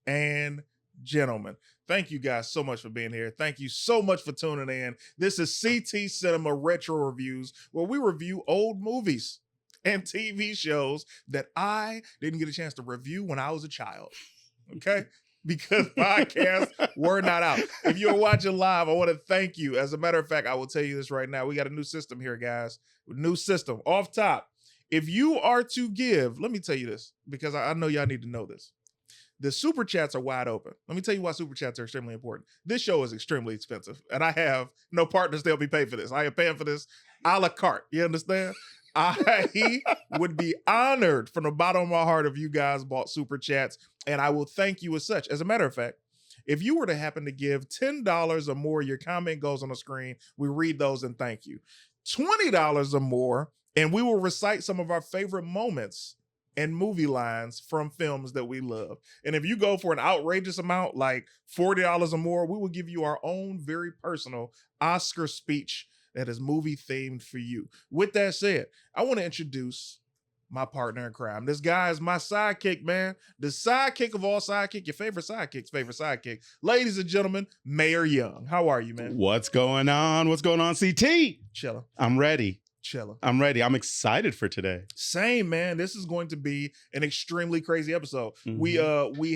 and gentlemen, thank you guys so much for being here. Thank you so much for tuning in. This is CT Cinema Retro Reviews, where we review old movies and TV shows that I didn't get a chance to review when I was a child. Okay? Because podcasts were not out. If you're watching live, I want to thank you. As a matter of fact, I will tell you this right now. We got a new system here, guys. New system. Off top. If you are to give, let me tell you this, because I know y'all need to know this. The super chats are wide open. Let me tell you why super chats are extremely important. This show is extremely expensive, and I have no partners to help me pay for this. I am paying for this a la carte. You understand? I would be honored from the bottom of my heart if you guys bought super chats, and I will thank you as such. As a matter of fact, if you were to happen to give $10 or more, your comment goes on the screen. We read those and thank you. $20 or more, and we will recite some of our favorite moments and movie lines from films that we love. And if you go for an outrageous amount, like $40 or more, we will give you our own very personal Oscar speech that is movie themed for you. With that said, I want to introduce my partner in crime. This guy is my sidekick, man. The sidekick of all sidekick, your favorite sidekick's favorite sidekick. Ladies and gentlemen, Mayor Young. How are you, man? What's going on? What's going on, CT? Chilling. I'm ready. Chilling. I'm ready. I'm excited for today. Same, man. This is going to be an extremely crazy episode. We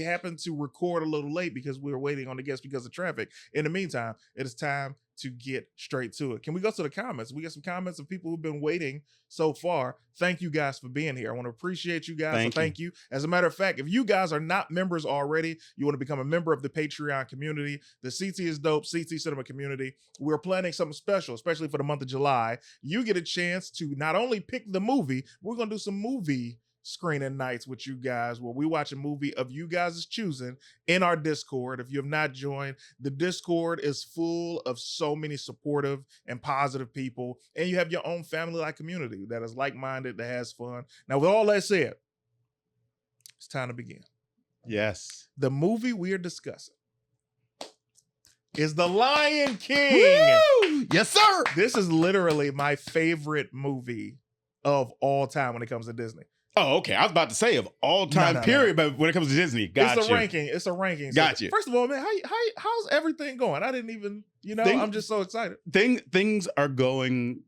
happened to record a little late because we were waiting on the guests because of traffic. In the meantime, it is time to get straight to it. Can we go to the comments? We got some comments of people who've been waiting so far. Thank you guys for being here. I want to appreciate you guys. Thank you. As a matter of fact, if you guys are not members already, you want to become a member of the Patreon community, the CTisDOPE, CT Cinema community. We're planning something special, especially for the month of July. You get a chance to not only pick the movie, we're going to do some movie screening nights with you guys where we watch a movie of you guys' choosing in our Discord. If you have not joined, the Discord is full of so many supportive and positive people, and you have your own family-like community that is like-minded, that has fun. Now, with all that said, it's time to begin. Yes. The movie we are discussing is The Lion King. Woo! Yes, sir. This is literally my favorite movie of all time when it comes to Disney. Oh, okay. I was about to say of all time period, but when it comes to Disney, it's a ranking. It's a ranking. Got you. First of all, man, how's everything going? I didn't even, I'm just so excited. Things are going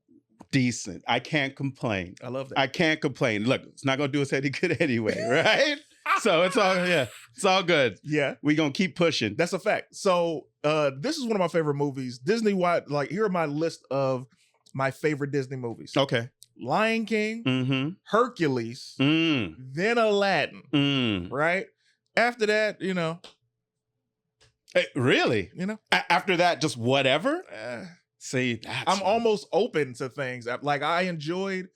decent. I can't complain. I love that. I can't complain. Look, it's not gonna do us any good anyway, right? So it's all good. Yeah, we gonna keep pushing. That's a fact. So this is one of my favorite movies. Disney-wide, like here are my list of my favorite Disney movies. Okay. Lion King, Hercules, then Aladdin, right? After that, Hey, really? After that, just whatever? See, I'm almost open to things. Like, I enjoyed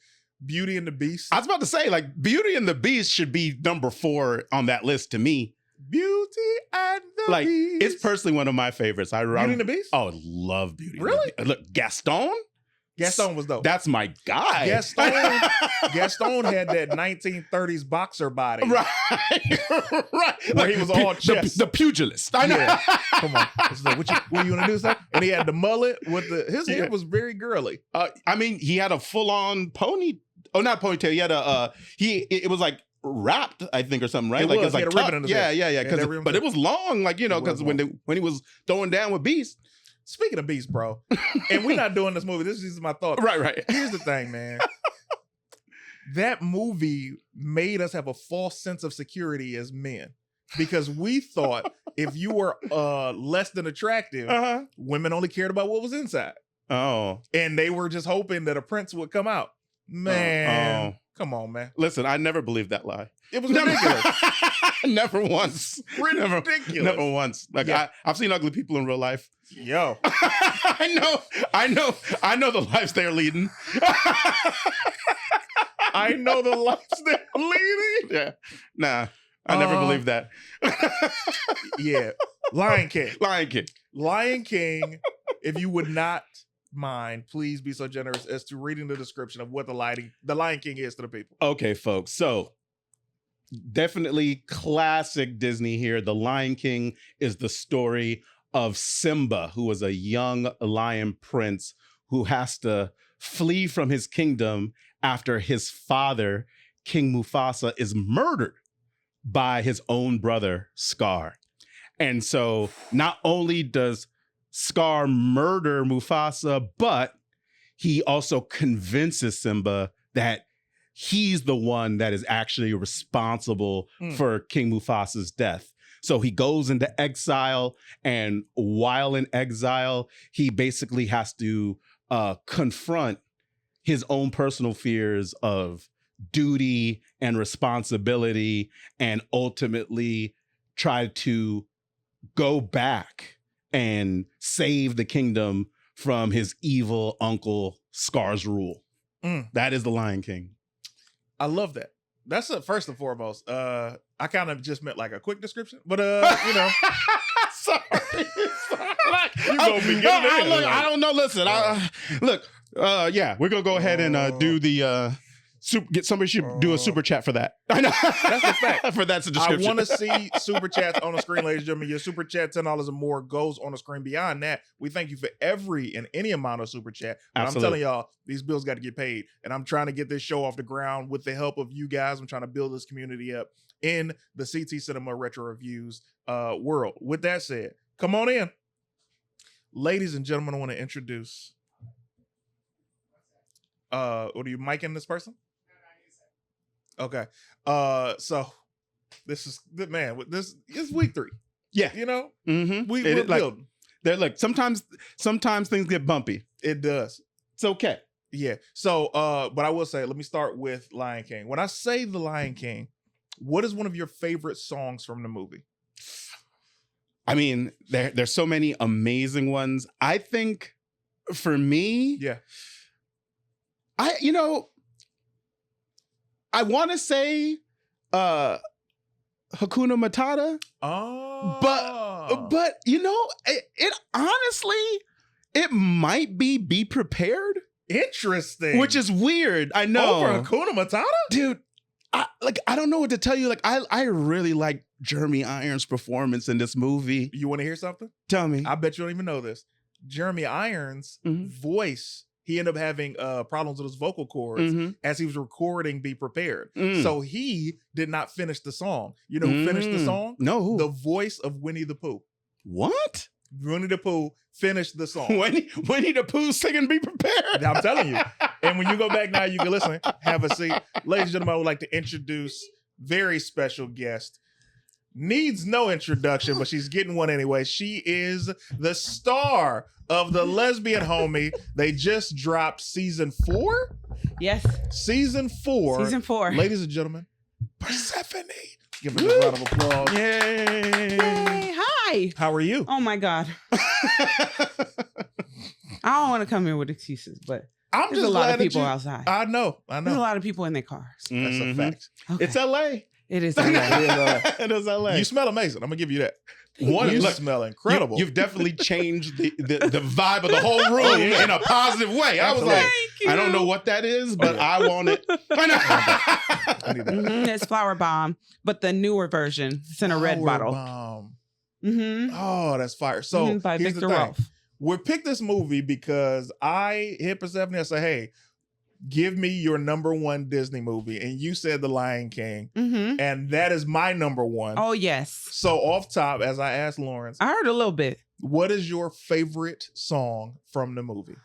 Beauty and the Beast. I was about to say, like, Beauty and the Beast should be number 4 on that list to me. Beauty and the Beast. It's personally one of my favorites. Beauty and the Beast? Oh, I love Beauty really? and the Beast. Look, Gaston was dope. That's my guy. Gaston had that 1930s boxer body. Right. Where he was all chest. The pugilist. I know. Yeah. Come on. Like, what you want to do, sir? And he had the mullet with his hair was very girly. I mean, he had a full-on pony. Oh, not ponytail. He had it was like wrapped, I think, or something, right? It was. He had a ribbon in his hair. Yeah. But it was long, like, because when he was throwing down with Beast. Speaking of Beast, bro, and we're not doing this movie. This is my thought. Right. Here's the thing, man. That movie made us have a false sense of security as men because we thought if you were less than attractive, women only cared about what was inside. Oh. And they were just hoping that a prince would come out. Man. Come on, man. Listen, I never believed that lie. It was ridiculous. Never once. Ridiculous. Never once. Like, yeah. I've seen ugly people in real life. Yo. I know the lives they're leading. I know the lives they're leading. Yeah. Nah. I never believed that. Yeah. Lion King. Lion King. If you would not mind, please be so generous as to reading the description of what the Lion King is to the people. Okay, folks. So definitely classic Disney here. The Lion King is the story of Simba, who was a young lion prince who has to flee from his kingdom after his father, King Mufasa, is murdered by his own brother, Scar. And so not only does Scar murder Mufasa, but he also convinces Simba that he's the one that is actually responsible for King Mufasa's death. So he goes into exile, and while in exile, he basically has to confront his own personal fears of duty and responsibility, and ultimately try to go back and save the kingdom from his evil uncle Scar's rule. That is the Lion King. I love that. That's first and foremost. I kind of just meant like a quick description, but Sorry. You gonna be getting it. I don't know. Listen, yeah, we're gonna go ahead and do the somebody should do a super chat for that. I know that's a fact. For that's a description. I want to see super chats on the screen, ladies and gentlemen. Your super chat $10 or more goes on the screen. Beyond that, we thank you for every and any amount of super chat. But I'm telling y'all, these bills got to get paid, and I'm trying to get this show off the ground with the help of you guys. I'm trying to build this community up in the CT Cinema Retro Reviews world. With that said, come on in, ladies and gentlemen. I want to introduce. What are you micing this person? Okay. So this is man. This is week 3. Yeah. You know, Mm-hmm. we're building. They're like sometimes things get bumpy. It does. It's okay. Yeah. So, but I will say, let me start with Lion King. When I say the Lion King, what is one of your favorite songs from the movie? I mean, there's so many amazing ones. I think for me, yeah, I want to say Hakuna Matata. Oh, but it honestly, it might be Prepared. Interesting. Which is weird. I know. Over Hakuna Matata? Dude, I don't know what to tell you. Like, I really like Jeremy Irons' performance in this movie. You want to hear something? Tell me. I bet you don't even know this. Jeremy Irons' voice, he ended up having problems with his vocal cords as he was recording Be Prepared. So he did not finish the song. You know who finished the song? No, who? The voice of Winnie the Pooh. What? Winnie the Pooh finished the song. Winnie the Pooh singing Be Prepared. I'm telling you. And when you go back now, you can listen, have a seat. Ladies and gentlemen, I would like to introduce very special guest. Needs no introduction, but she's getting one anyway. She is the star of The Lesbian Homie. They just dropped season 4? Yes. Season 4. Season 4. Ladies and gentlemen, Persephone. Give her a round of applause. Yay. Yay. Hi. How are you? Oh my God. I don't want to come here with excuses, but I'm there's just a lot glad of people that you, outside. I know. There's a lot of people in their cars. That's a fact. Okay. It's LA. It is LA. It is LA. You smell amazing. I'm gonna give you that. You smell incredible. You've definitely changed the vibe of the whole room in a positive way. I was like, I don't know what that is, but I want it. I need that. It's Flower Bomb, but the newer version. It's in a red bottle. Oh, that's fire. So By here's Victor the thing. Rolf. We picked this movie because I hit Persephone and said, hey, give me your number 1 Disney movie. And you said The Lion King. And that is my number 1. Oh, yes. So off top, as I asked Lawrence, I heard a little bit. what is your favorite song from the movie?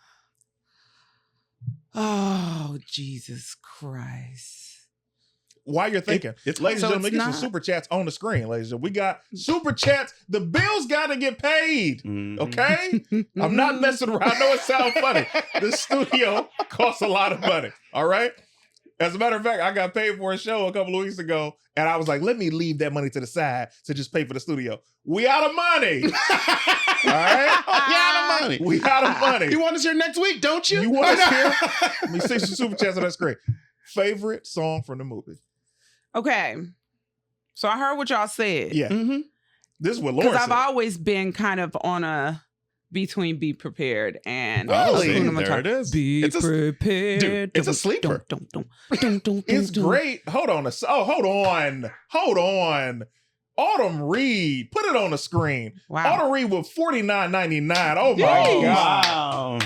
Oh, Jesus Christ. While you're thinking, ladies and gentlemen, get some super chats on the screen, ladies and gentlemen. We got super chats. The bills got to get paid, okay? I'm not messing around. I know it sounds funny. The studio costs a lot of money, all right? As a matter of fact, I got paid for a show a couple of weeks ago, and I was like, let me leave that money to the side to just pay for the studio. We out of money, all right? We out of money. We out of money. You want us here next week, don't you? You want us here? Let me see some super chats on that screen. Favorite song from the movie? Okay. So I heard what y'all said. Yeah. This is what Lawrence Because I've said. always been kind of on a between Be Prepared and Really? There it is. Be prepared. Dude, it's a sleeper. It's great. Hold on. Hold on. Autumn Reed. Put it on the screen. Wow. Autumn Reed with $49.99. Oh my Yay. God. Wow.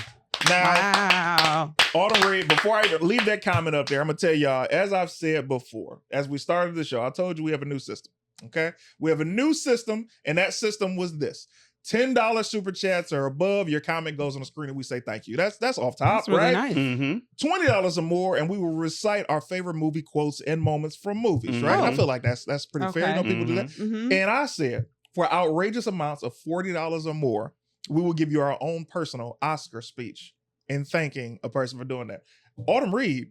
Wow. Autumn Reed, before I leave that comment up there, I'm going to tell y'all, as I've said before, as we started the show, I told you we have a new system. Okay? We have a new system, and that system was this. $10 super chats or above, your comment goes on the screen and we say thank you. That's off top, That's really right? nice. $20 or more, and we will recite our favorite movie quotes and moments from movies, right? And I feel like that's pretty fair. You know, people do that. And I said, for outrageous amounts of $40 or more, we will give you our own personal Oscar speech in thanking a person for doing that. Autumn Reed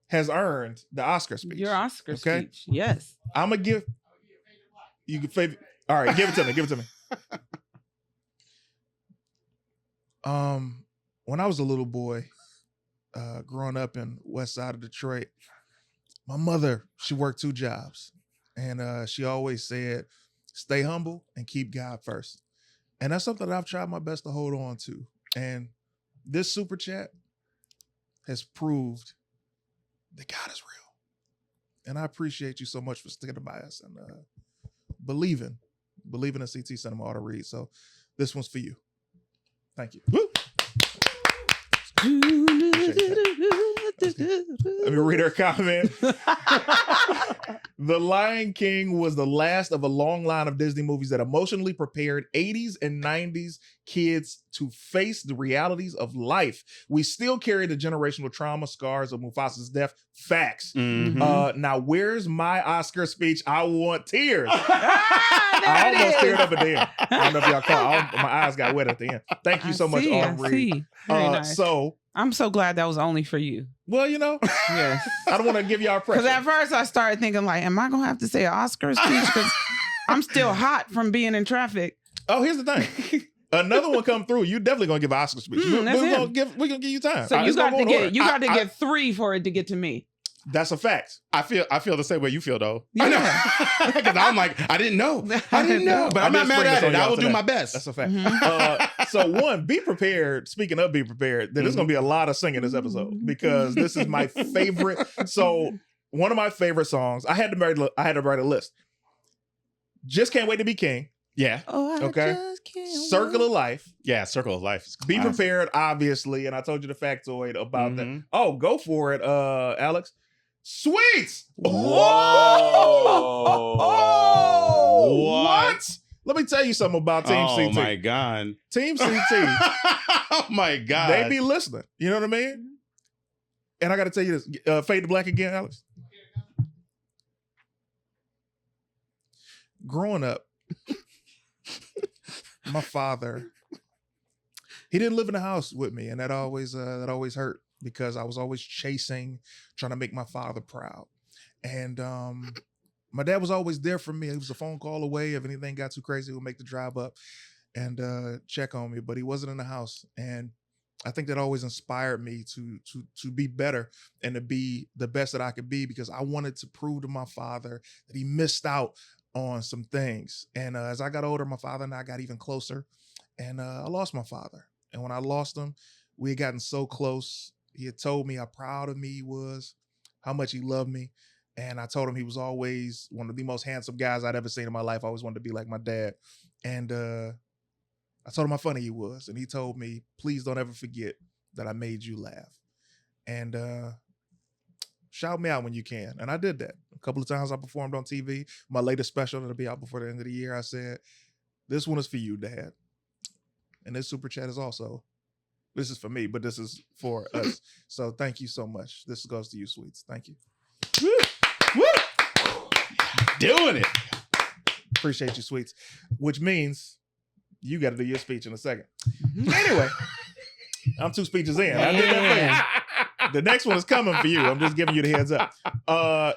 has earned the Oscar speech. Your Oscar speech, yes. I'm gonna give you can favorite. All right, give it to me. Give it to me. When I was a little boy, growing up in West Side of Detroit, my mother, she worked 2 jobs, and she always said, "Stay humble and keep God first." And that's something that I've tried my best to hold on to. And this super chat has proved that God is real. And I appreciate you so much for sticking by us and believing in CT Cinema Auto Read. So this one's for you. Thank you. Woo! Let me read her comment. The Lion King was the last of a long line of Disney movies that emotionally prepared 80s and 90s kids to face the realities of life. We still carry the generational trauma scars of Mufasa's death. Facts. Now, where's my Oscar speech? I want tears. I almost teared up at the end. I don't know if y'all caught. My eyes got wet at the end. Thank you so much, Autumn Reed. Very nice. So I'm so glad that was only for you. Well, you know, yes. I don't want to give y'all pressure. Because at first I started thinking like, am I going to have to say an Oscar speech? Because I'm still hot from being in traffic. Oh, here's the thing. Another one come through. You definitely gonna give an Oscar speech. We're gonna give you time. So you got to get 3 for it to get to me. That's a fact. I feel the same way you feel though. Yeah. Because I'm like, I didn't know. But I'm not mad at it. I will do my best. That's a fact. So one, be prepared. Speaking of be prepared, there's gonna be a lot of singing this episode because this is my favorite. So one of my favorite songs. I had to write a list. Just Can't Wait to Be King. Yeah. Okay. Circle of Life. Yeah, Circle of Life. Be prepared, obviously, and I told you the factoid about that. Oh, go for it, Alex. Sweets. Whoa. What? Let me tell you something about Team CT. Oh my God. Team CT. Oh my God. They be listening. You know what I mean? And I got to tell you this. Fade to black again, Alex. Growing up, my father, he didn't live in the house with me, and that always hurt because I was always chasing, trying to make my father proud. And my dad was always there for me. He was a phone call away. If anything got too crazy, he would make the drive up and check on me. But he wasn't in the house, and I think that always inspired me to be better and to be the best that I could be because I wanted to prove to my father that he missed out on some things. And as I got older, my father and I got even closer, and I lost my father. And when I lost him, we had gotten so close. He had told me how proud of me he was, how much he loved me. And I told him he was always one of the most handsome guys I'd ever seen in my life. I always wanted to be like my dad. And I told him how funny he was. And he told me, please don't ever forget that I made you laugh. And shout me out when you can. And I did that. A couple of times I performed on TV. My latest special that'll be out before the end of the year, I said, this one is for you, Dad. And this super chat is also, this is for me, but this is for us. So thank you so much. This goes to you, Sweets. Thank you. Woo! Woo! Doing it. Appreciate you, Sweets. Which means you got to do your speech in a second. Anyway, I'm 2 speeches in. I did that thing. The next one is coming for you. I'm just giving you the heads up.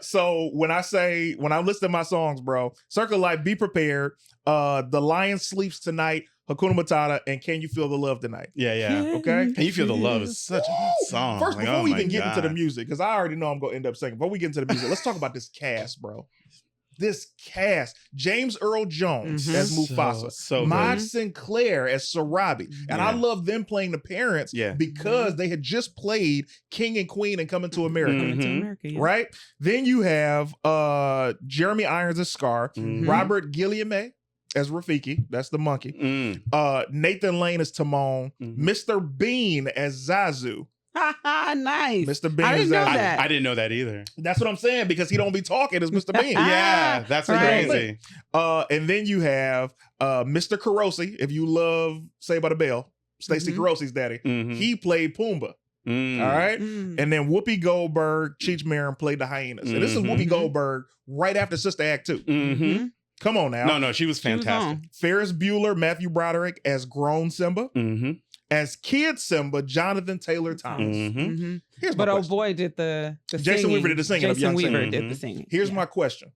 So when I'm listing my songs, bro, Circle of Life, Be Prepared, The Lion Sleeps Tonight, Hakuna Matata, and Can You Feel the Love Tonight? Yeah. Okay? Can You Feel the Love is such a good song. First, like, before oh we my even get into the God. music, because I already know I'm going to end up singing. Before we get into the music, let's talk about this cast, bro. This cast. James Earl Jones as Mufasa. So Maj good. Sinclair as Sarabi. And I love them playing the parents because they had just played King and Queen and Coming to America. Right? Then you have Jeremy Irons as Scar, Robert Guillaume as Rafiki. That's the monkey. Nathan Lane as Timon. Mr. Bean as Zazu. Nice. Mr. Bean I is didn't know Zazu. that. I didn't know that either. That's what I'm saying, because he don't be talking as Mr. Bean. Yeah, that's Right. crazy. And then you have Mr. Carosi, if you love Saved by the Bell, Stacey Carosi's daddy. He played Pumbaa. All right. And then Whoopi Goldberg, Cheech Marin played the hyenas. And this is Whoopi Goldberg right after Sister Act 2. Come on now. No, she was fantastic. Ferris Bueller, Matthew Broderick as grown Simba. As kid Simba, Jonathan Taylor Thomas. Here's my But oh question. boy, did the Jason singing. Weaver did the singing of Jason Young Weaver Simba. did the singing. Here's my question.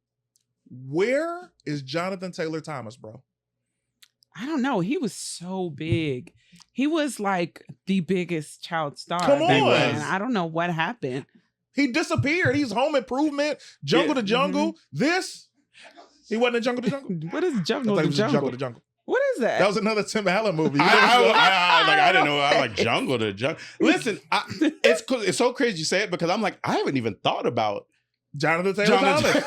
Where is Jonathan Taylor Thomas, bro? I don't know. He was so big. He was like the biggest child star. Come back on. then. I don't know what happened. He disappeared. He's Home Improvement, Jungle to Jungle. This, he wasn't in Jungle to Jungle. What is I Jungle thought to he was in Jungle Jungle? to Jungle. What is that? That was another Tim Allen movie. You know I didn't know. I like Jungle to Jungle. Listen, it's so crazy you say it, because I'm like, I haven't even thought about Jonathan Taylor Thomas.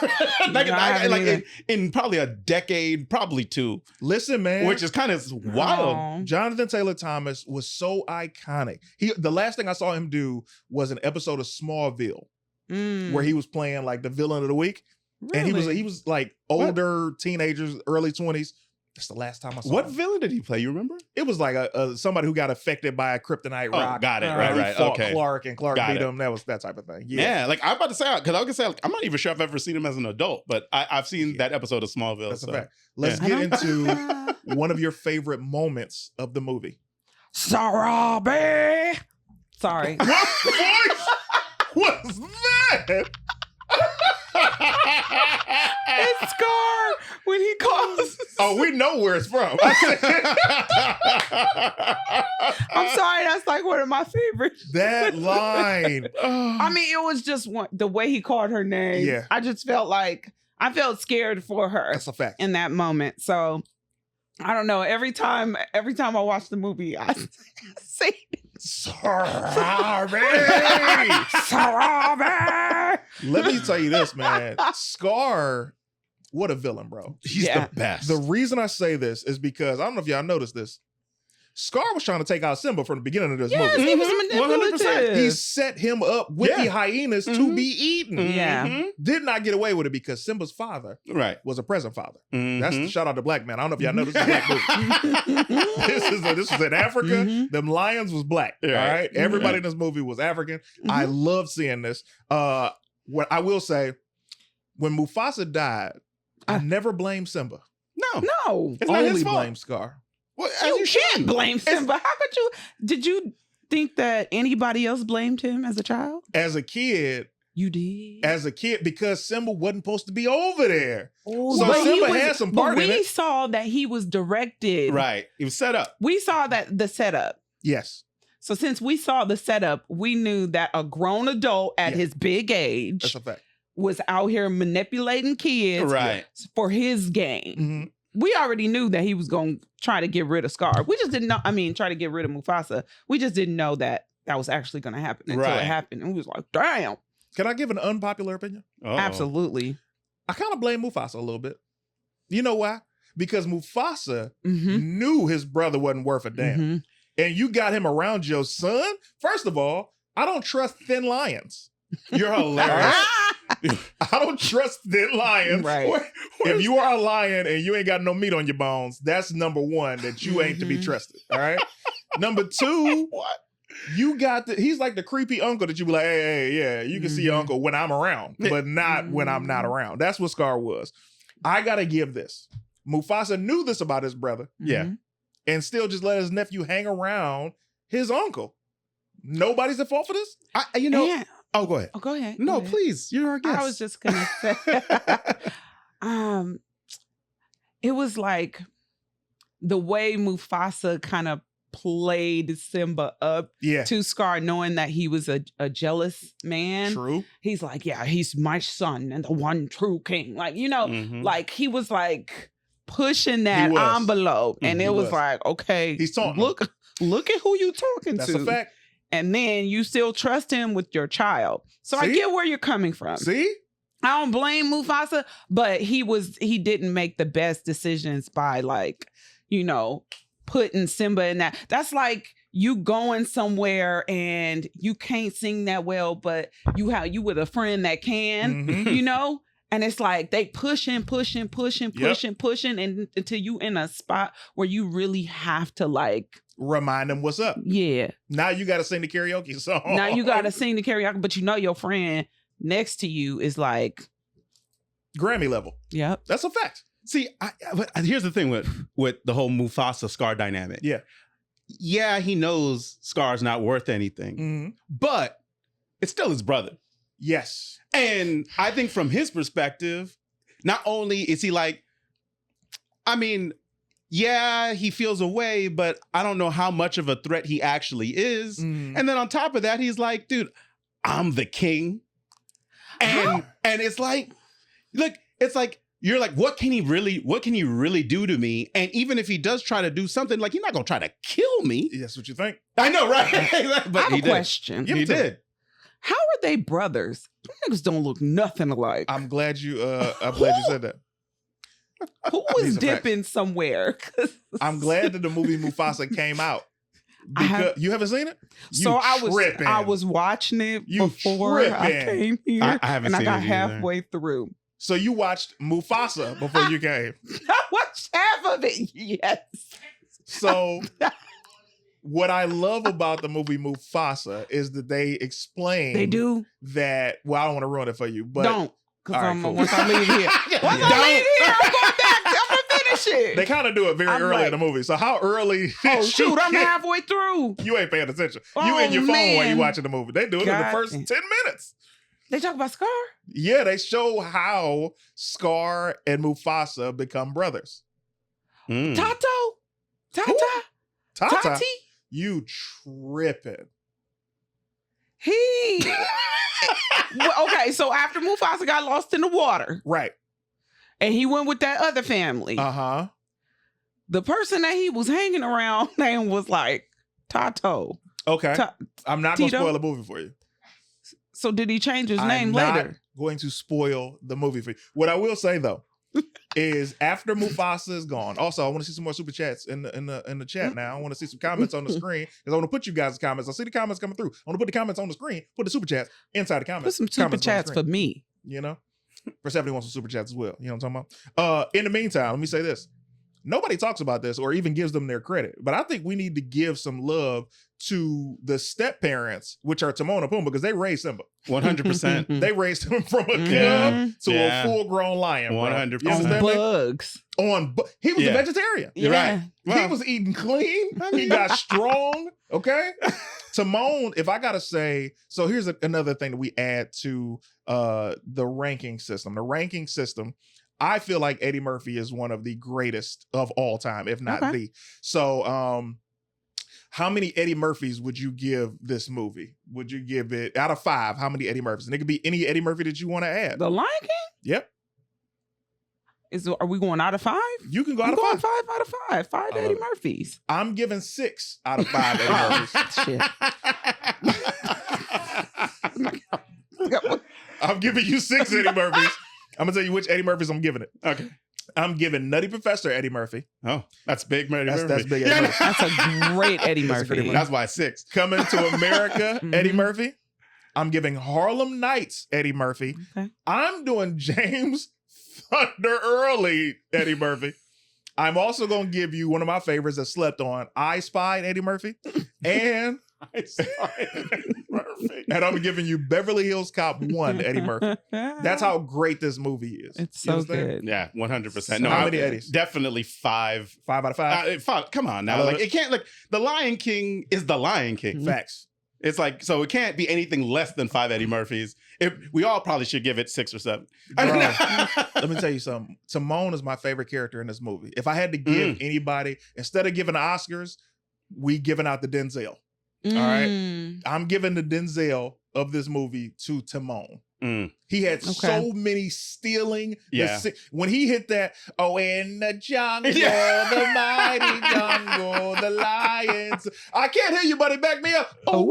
like in probably a decade, probably two. Listen, man. Which is kind of wild. Oh. Jonathan Taylor Thomas was so iconic. The last thing I saw him do was an episode of Smallville, where he was playing like the villain of the week. Really? And he was like older teenagers, early 20s. That's the last time I saw What him. villain did he play? You remember? It was like somebody who got affected by a kryptonite rock. Got it. He Right. fought Okay. Clark, and Clark Got beat it. him. That was that type of thing. Yeah, like I'm about to say, because I was gonna say, like, I'm not even sure I've ever seen him as an adult, but I've seen that episode of Smallville. That's so. a fact. Let's I get don't- into one of your favorite moments of the movie. Sarabi. Sorry. What voice was that? It's Scar when he calls. Oh, we know where it's from. I'm sorry. That's like one of my favorites. That line. I mean, it was just the way he called her name. Yeah. I just felt like I felt scared for her That's a fact. in that moment. So I don't know. Every time I watch the movie, I say Sorry. Sarabi. Let me tell you this, man. Scar, what a villain, bro. He's Yeah. the best. The reason I say this is because I don't know if y'all noticed this. Scar was trying to take out Simba from the beginning of this Yes, movie. he was 100%. manipulative. He set him up with Yeah. the hyenas to be eaten. Yeah. Did not get away with it because Simba's father Right. was a present father. Mhm. That's shout out to Black Man. I don't know if y'all know this is a black movie. this was in Africa. Mhm. Them lions was black. Right. All right. Everybody in this movie was African. I love seeing this. What I will say, when Mufasa died, I never blamed Simba. No. No. It's not his Only fault. blame Scar. Well, as You should. can't blame Simba. How could you? Did you think that anybody else blamed him as a child? As a kid, You did. because Simba wasn't supposed to be over there. Oh, So but he Simba had some part but in we it. saw that he was directed. Right. He was set up. We saw that the setup. Yes. So since we saw the setup, we knew that a grown adult at Yeah. his big age That's a fact. was out here manipulating kids Right. for his gain. Mhm. We already knew that he was going to try to get rid of Scar. We just didn't know. I mean, try to get rid of Mufasa. We just didn't know that was actually going to happen until Right. it happened. And we was like, damn. Can I give an unpopular opinion? Uh-oh. Absolutely. I kind of blame Mufasa a little bit. You know why? Because Mufasa Mm-hmm. knew his brother wasn't worth a damn. And you got him around your son? First of all, I don't trust thin lions. You're hilarious. I don't trust thin lions. Right. If you are a lion and you ain't got no meat on your bones, that's number one, that you ain't to be Mhm. trusted. All right. Number two, What? you got he's like the creepy uncle that you be like, hey, yeah, you can see your Mhm. uncle when I'm around, but not when I'm not around. That's what Scar was. I gotta give this. Mufasa knew this about his brother Yeah. and still just let his nephew hang around his uncle. Nobody's at fault for this? You know. Yeah. Oh, go ahead. Oh, go ahead. No, Go ahead. please. You're our guest. I was just gonna say, it was like the way Mufasa kind of played Simba up Yeah. to Scar, knowing that he was a jealous man. True. He's like, yeah, he's my son and the one true king. Like, you know, Mhm. like he was like pushing that was. envelope, and He it was was. like, okay, He's taunting look at who you talking That's to. a fact. And then you still trust him with your child. So I See? get where you're coming from. See? I don't blame Mufasa, but he didn't make the best decisions by like, putting Simba in that. That's like you going somewhere and you can't sing that well, but you with a friend that can, and it's like they pushing and until you in a spot where you really have to like remind them what's up. Yeah. Now you got to sing the karaoke song. Now you got to sing the karaoke, but your friend next to you is like Grammy level. Yep. That's a fact. See, but here's the thing with the whole Mufasa Scar dynamic. Yeah, he knows Scar's not worth anything, but it's still his brother. Yes. And I think from his perspective, not only is he like, I mean, yeah, he feels a way, but I don't know how much of a threat he actually is. And then on top of that, he's like, dude, I'm the king. And it's like, look, it's like, you're like, what can he really do to me? And even if he does try to do something, like, he's not gonna try to kill me. That's what you think. I know, right? But I have a question. He did. How are they brothers? Them niggas don't look nothing alike. I'm glad you said that. Who was dipping somewhere? I'm glad that the movie Mufasa came out. You haven't seen it? I was watching it before I came here. I haven't seen it. And I got halfway through. So you watched Mufasa before you came? I watched half of it, yes. So what I love about the movie Mufasa is that they explain that, well, I don't want to ruin it for you, but don't. Because cool. Once I leave here, I'm going back. I'm going to finish it. They kind of do it very early in the movie. So how early? Shoot, I'm halfway through. You ain't paying attention. You in your phone while you watching the movie. They do it in the first 10 minutes. They talk about Scar? Yeah, they show how Scar and Mufasa become brothers. Tata? Tati? You tripping. Okay, so after Mufasa got lost in the water. Right. And he went with that other family. Uh-huh. The person that he was hanging around name was like Tato. Okay. I'm not going to spoil the movie for you. So did he change his name later? I'm not going to spoil the movie for you. What I will say though is after Mufasa is gone. Also, I want to see some more super chats in the chat now. I want to see some comments on the screen because I want to put you guys' comments. I see the comments coming through. I want to put the comments on the screen. Put the super chats inside the comments. Put some super chats for me. PERSEPHANII wants some super chats as well. You know what I'm talking about? In the meantime, let me say this. Nobody talks about this or even gives them their credit, but I think we need to give some love to the step parents, which are Timon and Pumbaa, because they raised Simba. 100%. They raised him from a cub to a full-grown lion. 100%. Bugs. He was a vegetarian. You're right. Well, he was eating clean. He got strong. Okay. Timon, if I gotta say, so here's another thing that we add to the ranking system. The ranking system, I feel like Eddie Murphy is one of the greatest of all time, if not the. So, how many Eddie Murphys would you give this movie? Would you give it out of 5? How many Eddie Murphys? And it could be any Eddie Murphy that you want to add. The Lion King? Yep. Are we going out of 5? You can go out of 5. 5 out of 5. 5 Eddie Murphys. I'm giving 6 out of 5 Eddie Murphys. I'm giving you 6 Eddie Murphys. I'm gonna tell you which Eddie Murphys I'm giving it. Okay. I'm giving Nutty Professor Eddie Murphy. Oh, that's big Eddie Murphy. That's big Eddie Murphy. That's a great Eddie Murphy. That's why 6. Coming to America, Eddie Murphy. I'm giving Harlem Nights Eddie Murphy. Okay. I'm doing James Thunder Early Eddie Murphy. I'm also going to give you one of my favorites that slept on, I Spy Eddie Murphy. And I Spy Eddie Murphy. And I'm giving you Beverly Hills Cop 1 Eddie Murphy. That's how great this movie is. It's so good. Yeah, 100%. So no, how many Eddies? Definitely 5. 5 out of 5? 5. Come on now. Like, it can't, like, The Lion King is The Lion King. Facts. It's like, so it can't be anything less than 5 Eddie Murphys. We all probably should give it 6 or 7. Bro, let me tell you something. Timon is my favorite character in this movie. If I had to give anybody, instead of giving the Oscars, we giving out the Denzel. All right? I'm giving the Denzel of this movie to Timon. He had so many stealing. When he hit that, oh, in the jungle, the mighty jungle, the lions. I can't hear you, buddy. Back me up. Oh,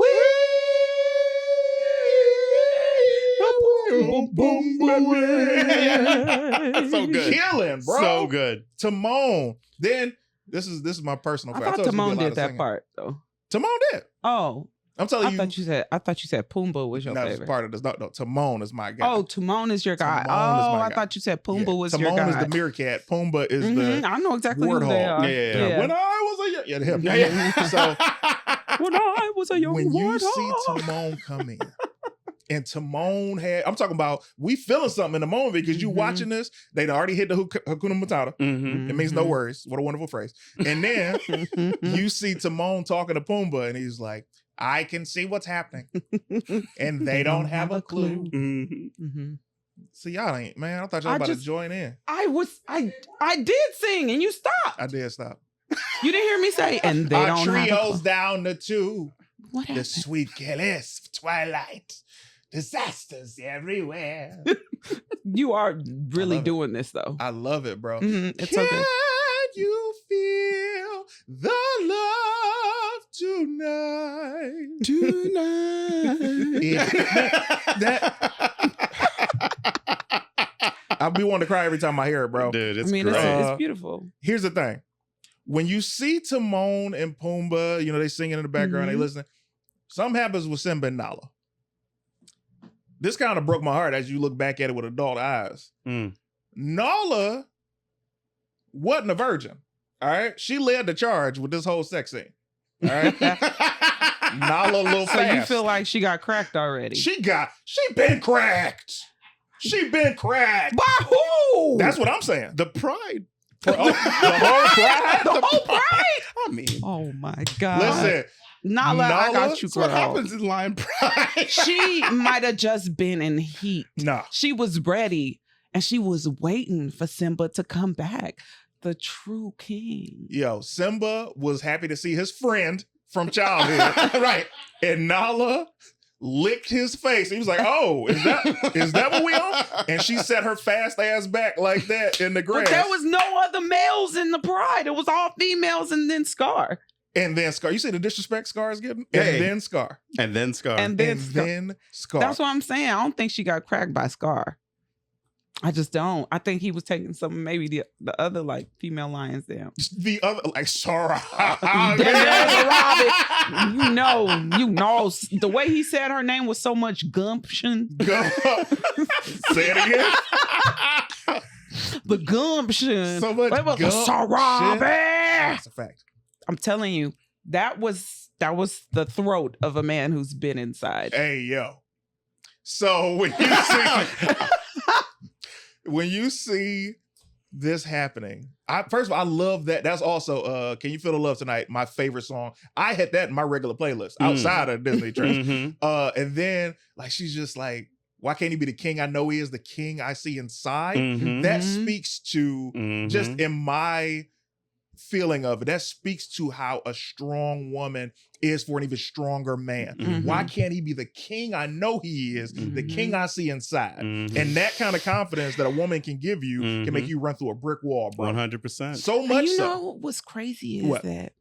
So good. Killing, bro. So good. Timon. Then this is my personal I favorite. thought Timon did that part though. Timon did. Oh, I'm telling I you. thought you said Pumbaa was your No, it's favorite. part of this. No, Timon is my guy. Oh, Timon is your guy. Timon is my I guy. thought you said Pumbaa was Timon your guy. is the meerkat. Pumbaa is Mhm, the I know exactly who they warthog. are. Yeah. When I was a him. Yeah. So When I was a young when you see warthog. Timon come in, and Timon I'm talking about, we feeling something in the moment because you Mhm. watching this, they'd already hit the Hakuna Matata. Mhm. It means no Mhm. worries. What a wonderful phrase. And then you see Timon talking to Pumbaa, and he's like, I can see what's happening. And they don't have a clue. Mhm. Mhm. See, y'all ain't, man. I thought y'all I about to just- join in. I did sing and you stopped. I did stop. You didn't hear me say, and they Our don't have a trio's clue. down to 2. What The happened? sweet caress of twilight. Disasters everywhere. You are really love it. doing this though. I love it, bro. Mhm, it's Can so good. you feel the love tonight? I'll be wanting to cry every time I hear it, bro. Dude, it's I mean, great. it's beautiful. Here's the thing. When you see Timon and Pumbaa, they singing in the background, they Mhm. listening. Something happens with Simba and Nala. This kind of broke my heart as you look back at it with adult eyes. Mm. Nala wasn't a virgin. All right. She led the charge with this whole sex scene. All right. Nala a little So fast. you feel like she got cracked already? She been cracked. She been cracked. By who? That's what I'm saying. The pride. The whole pride. The whole pride. I mean, Oh my God. Listen, Nala, I got you, that's what girl. happens in Lion Pride. She might have just been in heat. nah. She was ready and she was waiting for Simba to come back. The true king. Yo, Simba was happy to see his friend from childhood. Right. And Nala licked his face. He was like, oh, is that what we on? And she set her fast ass back like that in the grass. But there was no other males in the pride. It was all females and then Scar. And then Scar. You see the disrespect Scar is getting? Hey. And then Scar. And then Scar. And then And Scar. then Scar. That's what I'm saying. I don't think she got cracked by Scar. I just don't. I think he was taking some, maybe the other like female lions down. The other, like, Sora. You know, the way he said her name was so much gumption. Go. Say it again. The gumption. So much It was a gumption. Sarabi. That's a fact. I'm telling you, that was the throat of a man who's been inside. Hey, yo. So when you see this happening, first of all, I love that. That's also Can You Feel the Love Tonight? My favorite song. I had that in my regular playlist outside of Disney Trash. Mhm. And then like she's just like, why can't he be the king I know he is, the king I see inside? Mhm. That Mhm. speaks to just Mhm. in my feeling of it, that speaks to how a strong woman is for an even stronger man. Mhm. Why can't he be the king I know he is, the Mhm. king I see inside? Mhm. And that kind of confidence that a woman can give you can make Mhm. you run through a brick wall, bro. 100%. So And much you so. know what's crazy is What? that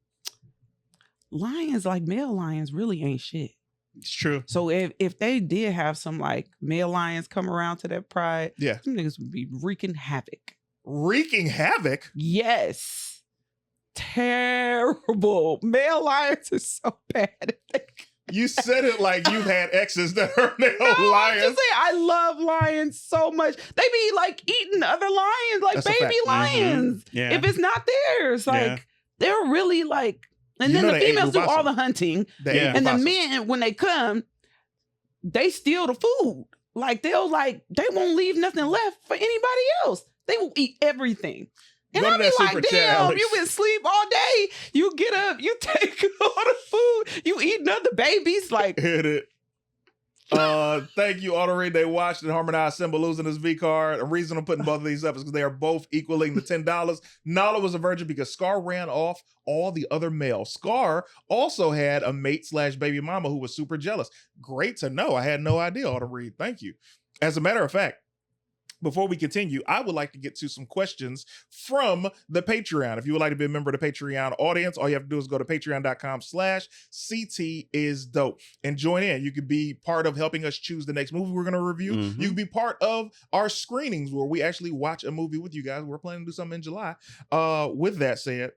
lions, like male lions, really ain't shit. It's true. So if they did have some like male lions come around to that pride, Yeah. some niggas would be wreaking havoc. Wreaking havoc. Yes. Terrible. Male lions are so bad. You said it like you've had exes that are male No, I'm lions. just saying, I love lions so much. They be like eating other lions, like That's a baby fact. Mhm. lions. Yeah. If it's not theirs, like Yeah. they're really like, and You then know the they ate females do Mufasa. all the hunting, They Yeah. ate and the Mufasa. men, when they come, they steal the food. Like they won't leave nothing left for anybody else. They will eat everything. And Go to I be that like, super chat, damn, Alex. you been sleep all day. You get up, you take all the food, you eating other babies. Like, Hit it. Thank you, Auto Read. They watched and harmonized Simba losing his V card. The reason I'm putting both of these up is because they are both equaling the $10. Nala was a virgin because Scar ran off all the other males. Scar also had a mate / baby mama who was super jealous. Great to know. I had no idea, Auto Read. Thank you. As a matter of fact, before we continue, I would like to get to some questions from the Patreon. If you would like to be a member of the Patreon audience, all you have to do is go to patreon.com/CTisDOPE and join in. You could be part of helping us choose the next movie we're going to review. Mhm. You can be part of our screenings where we actually watch a movie with you guys. We're planning to do something in July. With that said,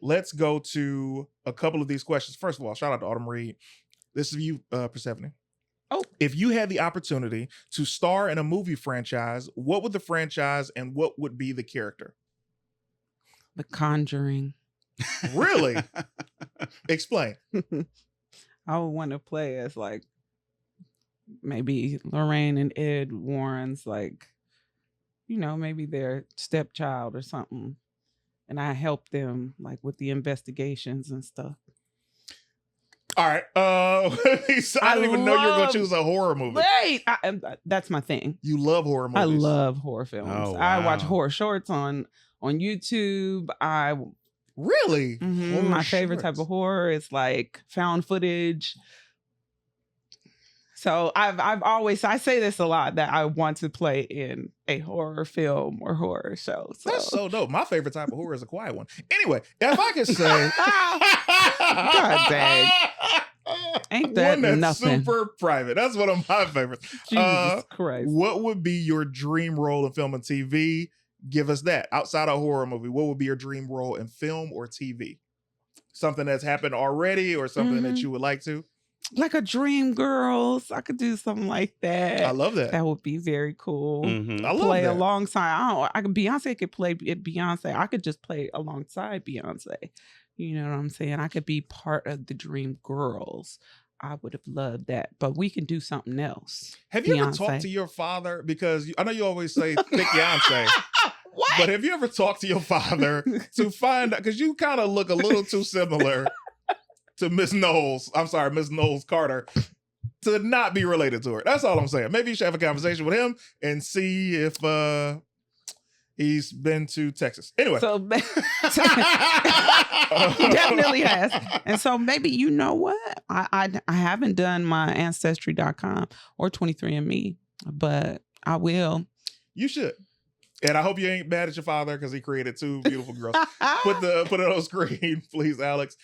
let's go to a couple of these questions. First of all, shout out to Autumn Reed. This is you, Persephone. Oh. If you had the opportunity to star in a movie franchise, what would the franchise and what would be the character? The Conjuring. Really? Explain. I would want to play as like maybe Lorraine and Ed Warren's like, maybe their stepchild or something. And I help them like with the investigations and stuff. All right. I didn't even know you were going to choose a horror movie. Wait, that's my thing. You love horror movies. I love horror films. Oh, I watch wow. horror shorts on YouTube. Really? My Horror favorite type shorts. of horror is like found footage. So I say this a lot that I want to play in a horror film or horror show. So. That's so dope. My favorite type of horror is a quiet one. Anyway, if I could say, God dang. Ain't that one that's nothing? super private. That's one of my favorites. Jesus Christ. What would be your dream role in film and TV? Give us that. Outside of horror movie, what would be your dream role in film or TV? Something that's happened already or something that you would like to? Like a Dream Girls. I could do something like that. I love that. That would be very cool. Mhm. I love Play that. alongside. Beyonce could play Beyonce. I could just play alongside Beyonce. You know what I'm saying? I could be part of the Dream Girls. I would have loved that. But we can do something else. Have you ever Beyonce. talked to your father? Because I know you always say thick Beyonce. What? But have you ever talked to your father to find out? Because you kind of look a little too similar to Miss Knowles. I'm sorry, Miss Knowles Carter, to not be related to her. That's all I'm saying. Maybe you should have a conversation with him and see if he's been to Texas. Anyway. So he definitely has. And so maybe you know what? I haven't done my ancestry.com or 23andMe, but I will. You should. And I hope you ain't mad at your father because he created two beautiful girls. Put it on screen, please, Alex.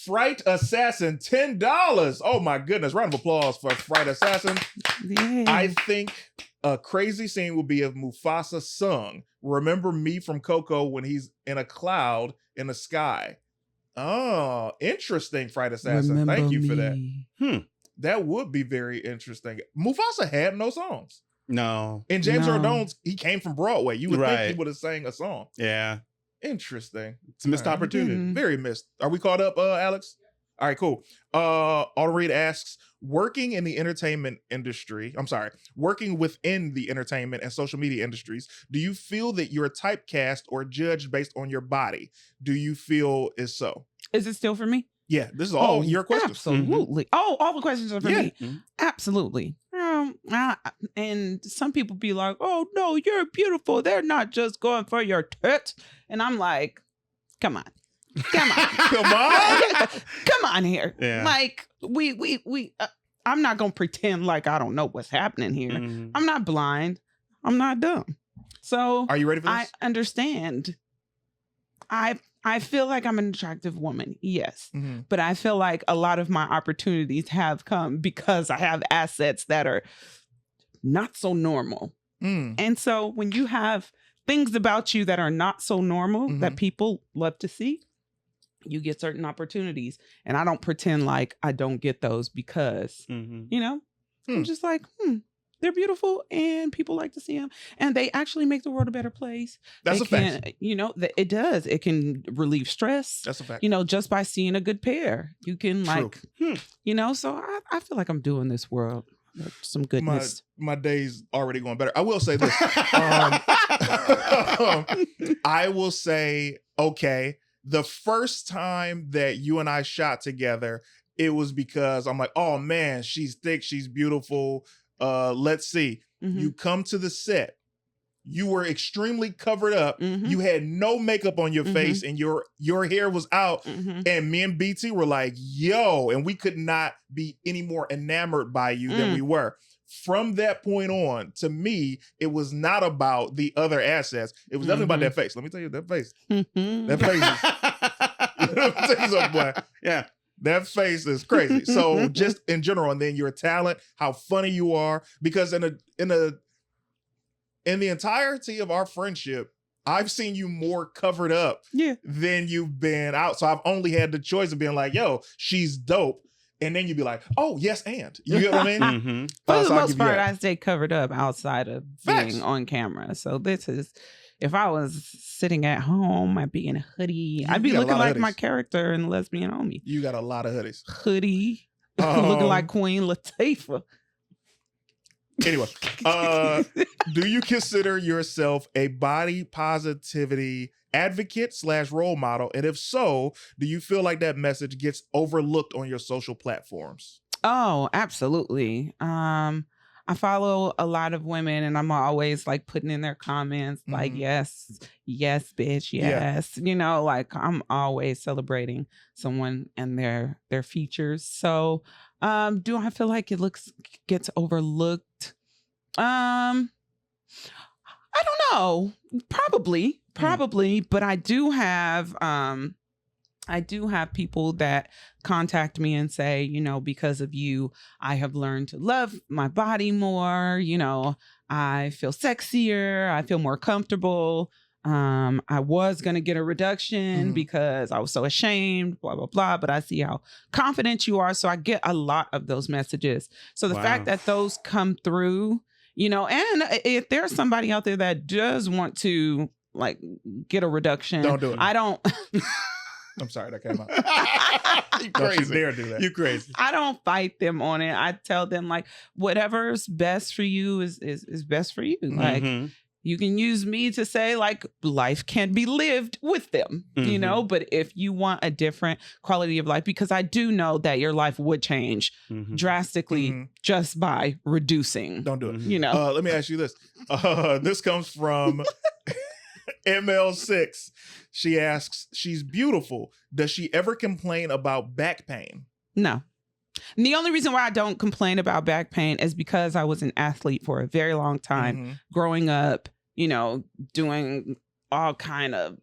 Fright Assassin, $10. Oh my goodness. Round of applause for Fright Assassin. Yeah. I think a crazy scene would be if Mufasa sung "Remember Me" from Coco when he's in a cloud in the sky. Oh, interesting, Fright Assassin. Remember Thank you for that. me. That would be very interesting. Mufasa had no songs. No. And James No. Earl Jones, he came from Broadway. You would think he Right. would have sang a song. Yeah. Interesting. It's a missed All right. opportunity. Mhm. Very missed. Are we caught up, Alex? All right, cool. Auto Reed asks, working within the entertainment and social media industries, do you feel that you're typecast or judged based on your body? Do you feel is so? Is it still for me? Yeah, this is all your questions. Absolutely. Oh, all the questions are for Yeah. me. Mhm. Absolutely. And some people be like, "Oh no, you're beautiful. They're not just going for your tits." And I'm like, "Come on, come on, Come on. come on here." Yeah. Like we. I'm not gonna pretend like I don't know what's happening here. Mhm. I'm not blind. I'm not dumb. So Are you ready for I this? understand. I feel like I'm an attractive woman, yes. Mhm. But I feel like a lot of my opportunities have come because I have assets that are not so normal. Mm. And so when you have things about you that are not so normal that people love to see, you get certain opportunities. And I don't pretend like I don't get those because, Mhm. I'm just like, they're beautiful and people like to see them. And they actually make the world a better place. That's They a fact. can, it does. It can relieve stress. That's a fact. Just by seeing a good pair, you can True. so I feel like I'm doing this world some goodness. My day's already going better. I will say this. I will say, okay, the first time that you and I shot together, it was because I'm like, oh man, she's thick, she's beautiful. Let's see. Mhm. You come to the set. You were extremely covered up. Mhm. You had no makeup on your Mhm. face, and your hair was out. Mhm. And me and BT were like, yo, and we could not be any more enamored by you than we were. from that point on, to me, it was not about the other assets. It was definitely about that face. Let me tell you, that face. That face is, let me tell you something, boy. Yeah. That face is crazy. So just in general, and then your talent, how funny you are, because in the entirety of our friendship, I've seen you more covered up than you've been out. So I've only had the choice of being like, yo, she's dope. And then you'd be like, oh, yes, and. You get what I mean? Mm-hmm. For the So I'll most give you part, that. I stay covered up outside of Facts. being on camera. So this is, if I was sitting at home, I'd be in a hoodie. I'd be got a looking lot of like my hoodies. character in Lesbian Homie. You got a lot of hoodies. Hoodie. Looking like Queen Latifah. Anyway, do you consider yourself a body positivity advocate / role model? And if so, do you feel like that message gets overlooked on your social platforms? Oh, absolutely. I follow a lot of women and I'm always like putting in their comments like, Mhm. yes, bitch, Yeah. yes. You know, like I'm always celebrating someone and their features. So do I feel like it gets overlooked? I don't know. Probably, but I do have people that contact me and say, you know, because of you, I have learned to love my body more. You know, I feel sexier. I feel more comfortable. I was going to get a reduction because I was so ashamed, blah, blah, blah. But I see how confident you are. So I get a lot of those messages. So the fact that those come through, you know, and if there's somebody out there that does want to like get a reduction, Don't do it. I don't. I'm sorry, that came out. You Don't you crazy. dare do that. You crazy. I don't fight them on it. I tell them like whatever's best for you is best for you. Like Mhm. you can use me to say like life can be lived with them, you know, but if you want a different quality of life, because I do know that your life would change drastically just by reducing. Don't do it. You know, Let me ask you this. This comes from ML6. She asks, she's beautiful. Does she ever complain about back pain? no. And the only reason why I don't complain about back pain is because I was an athlete for a very long time, growing up, you know, doing all kind of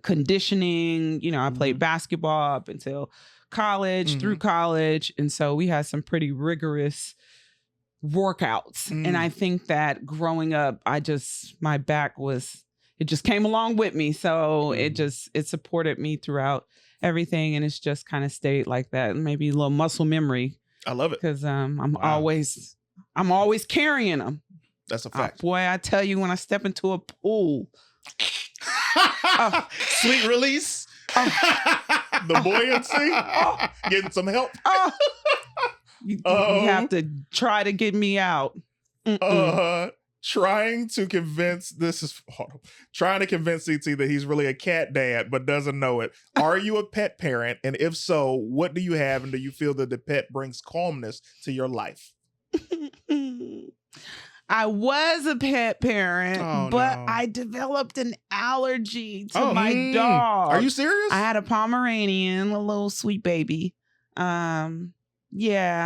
conditioning. You know, I played basketball up until college, through college. And so we had some pretty rigorous workouts. And I think that growing up, my back it just came along with me. So it supported me throughout everything. And it's just kind of stayed like that. Maybe a little muscle memory. I love it. Because I'm always carrying them. That's a fact. Boy, I tell you, when I step into a pool. Sweet release. The buoyancy. Getting some help. You have to try to get me out. Trying to convince CT that he's really a cat dad, but doesn't know it. Are you a pet parent? And if so, what do you have? And do you feel that the pet brings calmness to your life? I was a pet parent, but no. I developed an allergy to my dog. Are you serious? I had a Pomeranian, a little sweet baby. Yeah,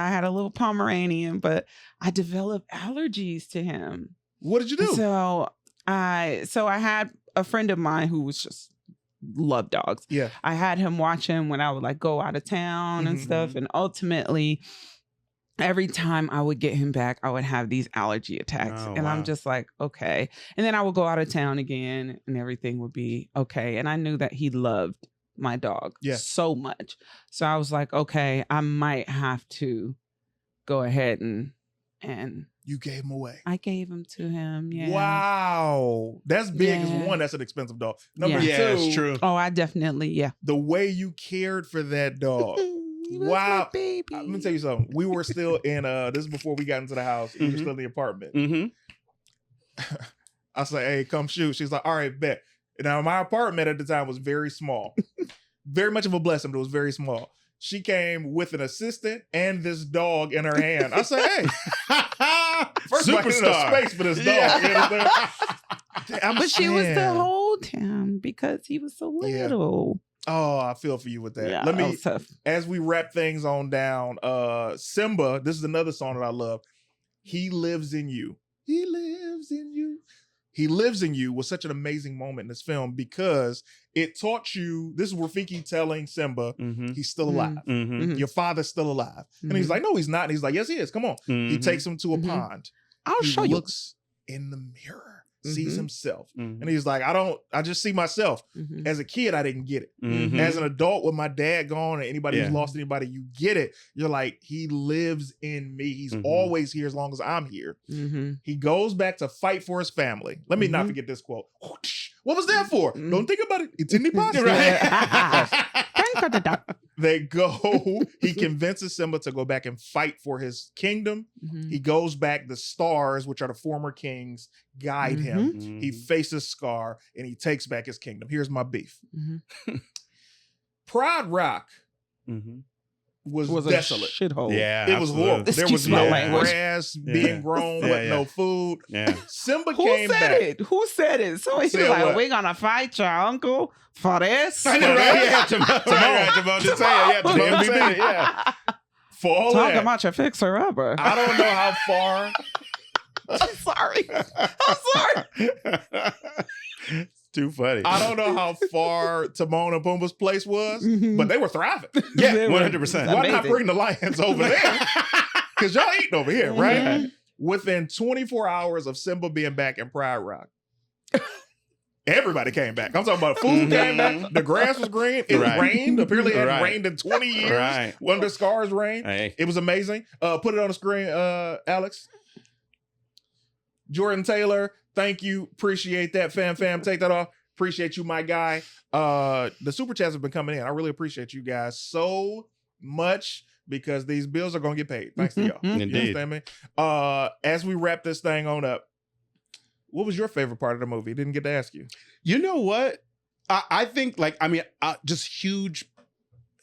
I had a little Pomeranian, but I developed allergies to him. What did you do? So I had a friend of mine who was just loved dogs. Yeah. I had him watch him when I would like go out of town and stuff. And ultimately, every time I would get him back, I would have these allergy attacks. I'm just like, okay. And then I would go out of town again and everything would be okay. And I knew that he loved my dog so much. So I was like, okay, I might have to go ahead and you gave him away. I gave him to him. Yeah. Wow. That's big. Yeah. One, that's an expensive dog. Number Yeah. two, it's true. Oh, I definitely, the way you cared for that dog. He was Wow. my baby. Let me tell you something. We were still in this is before we got into the house. We were still in the apartment. I was like, hey, come shoot. She's like, all right, bet. Now my apartment at the time was very small. Very much of a blessing, but it was very small. She came with an assistant and this dog in her hand. I said, hey, first of all, I need enough space for this dog. Yeah. You understand? But she was to hold him because he was so little. Oh, I feel for you with that. Yeah, Let that me, was tough. as we wrap things on down, Simba, this is another song that I love. He lives in you. He lives in you. He lives in you was such an amazing moment in this film because it taught you, this is Rafiki telling Simba, he's still alive. Your father's still alive. And he's like, no, he's not. And he's like, yes, he is. Come on. He takes him to a pond. I'll show you. He looks in the mirror, sees himself. And he's like, I just see myself. As a kid, I didn't get it. As an adult with my dad gone, or anybody who's lost anybody, you get it. You're like, he lives in me. He's always here as long as I'm here. He goes back to fight for his family. Let me not forget this quote. What was that for? Don't think about it. It's in the pasta. They go, he convinces Simba to go back and fight for his kingdom. He goes back, the stars, which are the former kings, guide him. He faces Scar and he takes back his kingdom. Here's my beef. Pride Rock was desolate. A shithole. Yeah, it was horrible. There was my no language. grass being grown, with no food. Simba Who came said back. it? Who said it? So he's Said like, what? we're gonna fight your uncle for this. I know, right? Yeah, Timon just say it. Yeah, Timon said it. Yeah. For all Talk that, about your fixer upper. I don't know how far. I'm sorry. I'm sorry. It's too funny. I don't know how far Timon and Pumbaa's place was, but they were thriving. Yeah, They were 100%. Why not amazing. bring the lions over there? Because y'all eating over here, right? Within 24 hours of Simba being back in Pride Rock, everybody came back. I'm talking about food came back. The grass was green. It rained. Apparently, it hadn't rained in 20 years. When the Scar's rain. Hey. It was amazing. Put it on the screen, Alex. Jordan Taylor, thank you. Appreciate that. Fam, take that off. Appreciate you, my guy. The super chats have been coming in. I really appreciate you guys so much because these bills are going to get paid. Thanks to y'all. Indeed. You understand me? As we wrap this thing on up, what was your favorite part of the movie? Didn't get to ask you. You know what? I think, just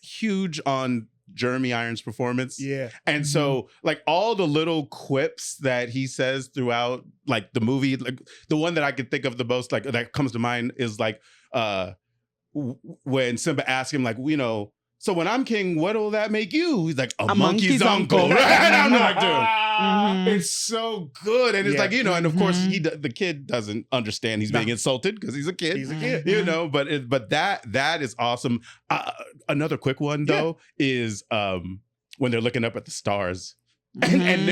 huge on Jeremy Irons' performance. Yeah. And so, all the little quips that he says throughout, the movie, the one that I could think of the most, that comes to mind is, when Simba asks him, so when I'm king, what'll that make you? He's like, a monkey's uncle. Right? I'm like, dude, it's so good. And it's and of course, the kid doesn't understand he's being insulted because he's a kid. He's a kid. But that is awesome. Another quick one, though, is when they're looking up at the stars. And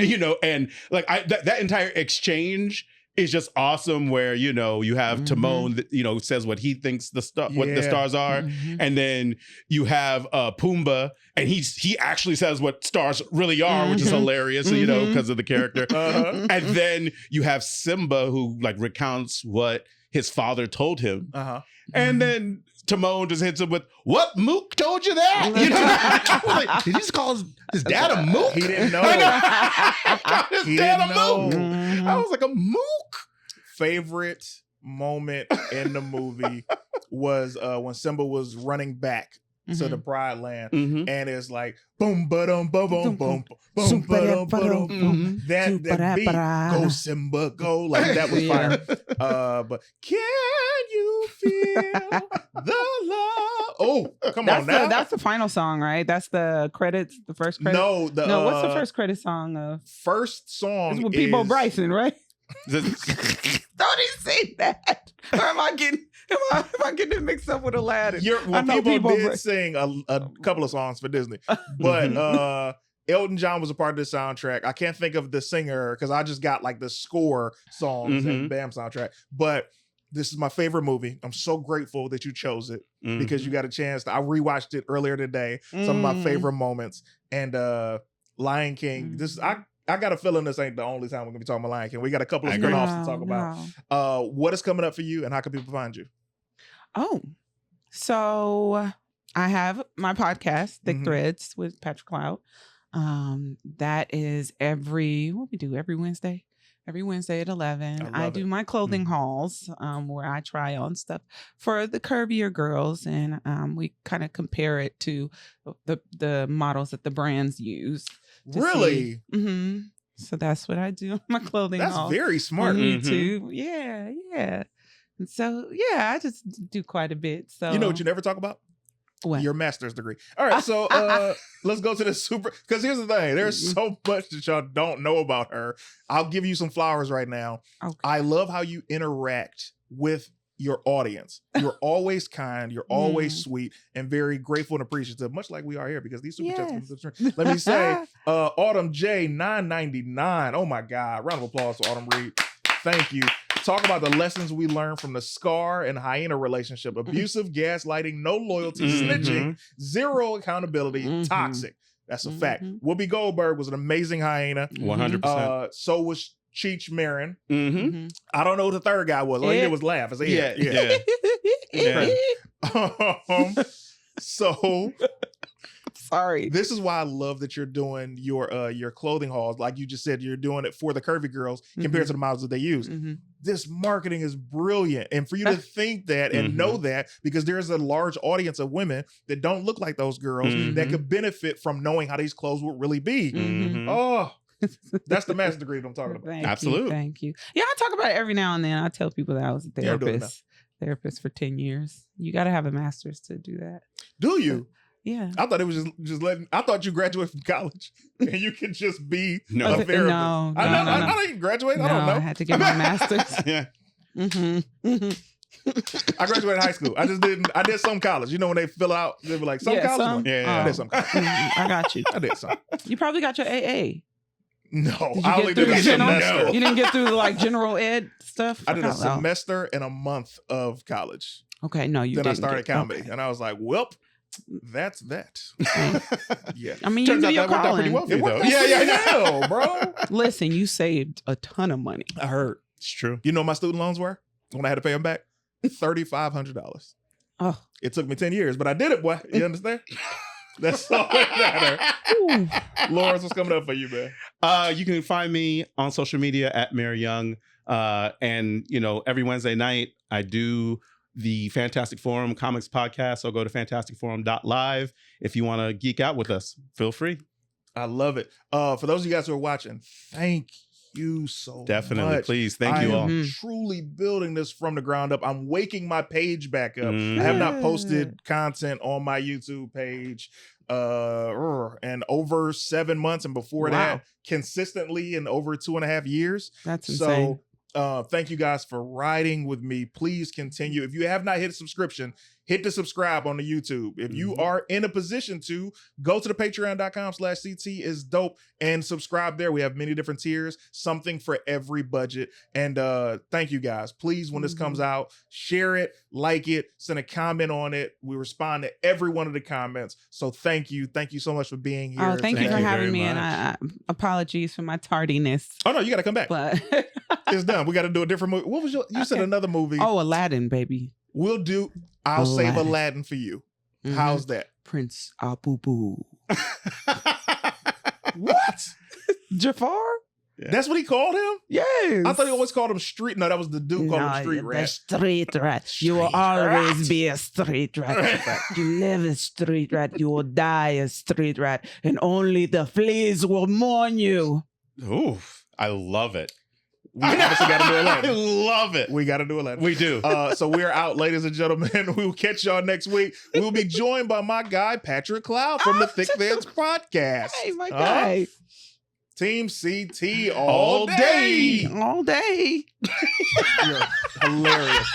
that entire exchange is just awesome where, you have Timon that, says what he thinks what the stars are. And then you have Pumbaa and he actually says what stars really are, which is hilarious, because of the character. And then you have Simba who recounts what his father told him. And then Timon just hits him with, what mook told you that? Did he just call his dad a mook? He didn't know. His dad a mook. I was like, a mook? Favorite moment in the movie was when Simba was running back to the Pride Land, and it's like boom, ba-dum, ba-boom, boom, boom, ba-dum, ba-dum, boom. That beat, go Simba, go, that was fire. But can you feel the love? Oh, come on now. That's the final song, right? That's the credits, the first credit. No, what's the first credit song of? First song is with Peebo Bryson, right? Don't he say that? Or am I getting it mixed up with Aladdin? People did sing a couple of songs for Disney, but Elton John was a part of the soundtrack. I can't think of the singer because I just got the score songs and BAM soundtrack. But this is my favorite movie. I'm so grateful that you chose it because you got a chance. I rewatched it earlier today. Some of my favorite moments and Lion King. I got a feeling this ain't the only time we're gonna be talking about Lion King. We got a couple of spinoffs to talk about. What is coming up for you, and how can people find you? Oh, so I have my podcast, Thick Threads with Patrick Cloud. That is every Wednesday. Every Wednesday at 11, I do my clothing hauls where I try on stuff for the curvier girls, and we kind of compare it to the models that the brands use. Really? So that's what I do. My clothing hauls. That's very smart. On YouTube. Yeah. And so, I just do quite a bit. So you know what you never talk about? What? Your master's degree. All right, so let's go to the super. Because here's the thing: there's so much that y'all don't know about her. I'll give you some flowers right now. Okay. I love how you interact with your audience. You're always kind. You're always sweet and very grateful and appreciative, much like we are here. Because these super chats. Let me say, Autumn J 999. Oh my God! Round of applause for Autumn Reed. Thank you. Talk about the lessons we learned from the Scar and Hyena relationship. Abusive, gaslighting, no loyalty, snitching, zero accountability, toxic. That's a fact. Whoopi Goldberg was an amazing hyena. 100%. So was Cheech Marin. I don't know who the third guy was. All he did was laugh. It's So sorry. This is why I love that you're doing your clothing hauls. Like you just said, you're doing it for the curvy girls compared to the models that they use. This marketing is brilliant. And for you to think that and know that, because there's a large audience of women that don't look like those girls that could benefit from knowing how these clothes would really be. Oh, that's the master's degree that I'm talking about. Absolutely. Thank you. Yeah, I talk about it every now and then. I tell people that I was a therapist for 10 years. You got to have a master's to do that. Do you? Yeah. I thought it was just letting. I thought you graduated from college and you could just be a therapist. No, I didn't graduate. I don't know. I had to get my master's. Yeah. I graduated high school. I just didn't. I did some college. You know when they fill out, they were like some college. Some? I did some college. I got you. I did some. You probably got your AA. No, Did I only did a semester. You didn't get through the general ed stuff? I did a semester and a month of college. Okay, no, you didn't. Then I started comedy, and I was like, "Well, that's that." Yeah, I mean, turns you out knew your that worked out pretty calling. well for you, though. Yeah, bro. Listen, you saved a ton of money. I heard. It's true. You know what my student loans were when I had to pay them back? $3,500. Oh, it took me 10 years, but I did it, boy. You understand? That's all that matters. Lawrence, what's coming up for you, man? You can find me on social media at Mary Young. And, every Wednesday night I do the Fantastic Forum Comics podcast. So go to fantasticforum.live. If you want to geek out with us, feel free. I love it. For those of you guys who are watching, thank you so Definitely. much. Please. Thank you all. I am truly building this from the ground up. I'm waking my page back up. I have not posted content on my YouTube page in over 7 months, and before that consistently in over 2.5 years. That's insane. So thank you guys for riding with me. Please continue. If you have not hit a subscription, hit the subscribe on the YouTube. If you are in a position to, go to the patreon.com/CTisDOPE and subscribe there. We have many different tiers, something for every budget. And thank you guys. Please, when this comes out, share it, like it, send a comment on it. We respond to every one of the comments. So thank you. Thank you so much for being here. Oh, thank you for having me. much. And I apologies for my tardiness. Oh, no, you got to come back. But It's done. We got to do a different movie. What was you said another movie. Oh, Aladdin, baby. I'll save Aladdin for you. How's that? Prince Abu. What? Jafar? Yeah. That's what he called him? Yes. I thought he always called him street. No, that was the dude called him street rat. The street rat. You will always be a street rat. You live a street rat. You will die a street rat. And only the fleas will mourn you. Ooh, I love it. We obviously got to do Aladdin. I love it. We got to do Aladdin. We do. So we're out, ladies and gentlemen. We will catch y'all next week. We'll be joined by my guy, Patrick Cloud from the Thick Fans podcast. Hey, my guy. Team CT all day. All day. You're hilarious.